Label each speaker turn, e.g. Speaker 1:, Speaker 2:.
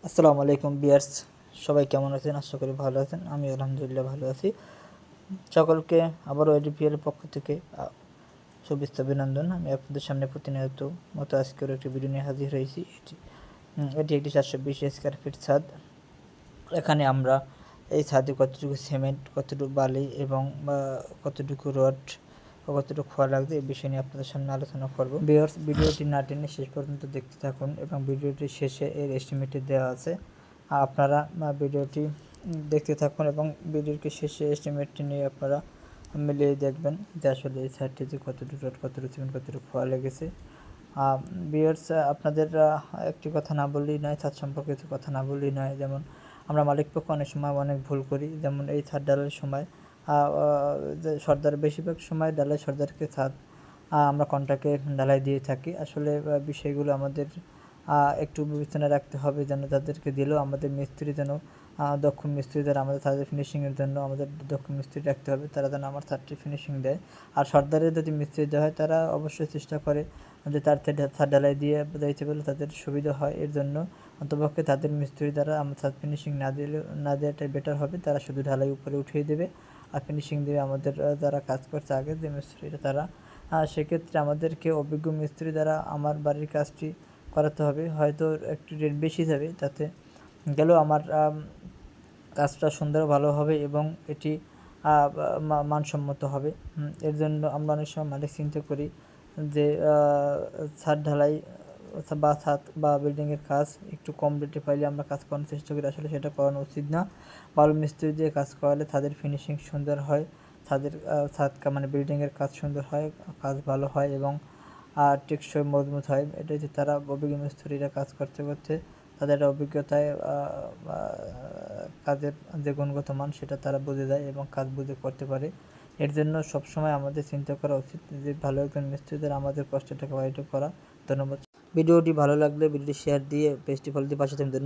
Speaker 1: আসসালামু আলাইকুম বিয়ার্স, সবাই কেমন আছেন? আশা করি ভালো আছেন। আমি আলহামদুলিল্লাহ ভালো আছি। সকলকে আবারও এডিপিএল এর পক্ষ থেকে শুভেচ্ছা অভিনন্দন। আমি আপনাদের সামনে প্রতিনিয়ত মতো আজকের একটি ভিডিও নিয়ে হাজির হয়েছি। এটি একটি 420 স্কোয়ার ফিট ছাদ। এখানে আমরা এই ছাদে কতটুকু সিমেন্ট, কতটুকু বালি এবং কতটুকু রড, কতটুকু খোয়া লাগবে এই বিষয় নিয়ে আপনাদের সামনে আলোচনা করব। ভিউয়ার্স, ভিডিওটি না টেনে শেষ পর্যন্ত দেখতে থাকুন এবং ভিডিওটি শেষে এর এস্টিমেটে দেওয়া আছে। আপনারা ভিডিওটি দেখতে থাকুন এবং ভিডিওটি শেষে এস্টিমেটটি নিয়ে আপনারা মিলিয়ে দেখবেন যে আসলে এই সাইডটিতে কতটুকু রড, কতটুকু সিমেন্ট, কতটুকু খোয়া লেগেছে। ভিউয়ার্স, আপনাদের একটি কথা না বললেই নয়, ছাদ সম্পর্কে কিছু কথা না বললেই নয়। যেমন আমরা মালিকপক্ষ অনেক সময় অনেক ভুল করি। যেমন এই ছাদ ঢালাইয়ের সময় সর্দার বেশিরভাগ সময় ঢালাই সর্দারকে ছাদ আমরা কন্ট্রাক্টে ঢালাই দিয়ে থাকি। আসলে বিষয়গুলো আমাদের একটু বিবেচনায় রাখতে হবে, যেন তাদেরকে দিলেও আমাদের মিস্ত্রি যেন দক্ষ মিস্ত্রি দ্বারা আমাদের ছাদের ফিনিশিংয়ের জন্য আমাদের দক্ষ মিস্ত্রি রাখতে হবে, তারা যেন আমার ছাদটি ফিনিশিং দেয়। আর সর্দারের যদি মিস্ত্রি দেওয়া হয়, তারা অবশ্যই চেষ্টা করে যে তার ছাদ ঢালাই দিয়ে যাইতে পারলে তাদের সুবিধা হয়। এর জন্য অন্তপক্ষে তাদের মিস্ত্রি দ্বারা আমার ছাদ ফিনিশিং না দেওয়াটাই বেটার হবে। তারা শুধু ঢালাই উপরে উঠিয়ে দেবে আর ফিনিশিং দেবে আমাদের যারা কাজ করছে আগে যে মিস্ত্রিটা তারা। সেক্ষেত্রে আমাদেরকে অভিজ্ঞ মিস্ত্রি দ্বারা আমার বাড়ির কাজটি করাতে হবে। হয়তো একটু রেট বেশি যাবে, তাতে গেলেও আমার কাজটা সুন্দর ভালো হবে এবং এটি মানসম্মত হবে। এর জন্য আমরা অনেক সময় মালিক চিন্তা করি যে ছাদ ঢালাই বা ছাদ বা বিল্ডিংয়ের কাজ একটু কম রেটে পাইলে আমরা কাজ করানোর চেষ্টা করি। আসলে সেটা করানো উচিত না। ভালো মিস্ত্রি দিয়ে কাজ করালে তাদের ফিনিশিং সুন্দর হয়, তাদের মানে বিল্ডিংয়ের কাজ সুন্দর হয়, কাজ ভালো হয় এবং টেকসই মজবুত হয়। এটা যে তারা অভিজ্ঞ মিস্ত্রিরা কাজ করতে করতে তাদের অভিজ্ঞতায় কাজের যে গুণগত মান সেটা তারা বুঝে যায় এবং কাজ বুঝে করতে পারে। এর জন্য সবসময় আমাদের চিন্তা করা উচিত যে ভালো একজন মিস্ত্রিদের আমাদের কষ্টটাকে করা। ধন্যবাদ। ভিডিওটি ভালো লাগলে ভিডিওটি শেয়ার দিয়ে পেজটি ফলো দিয়ে পাশে থাকবেন।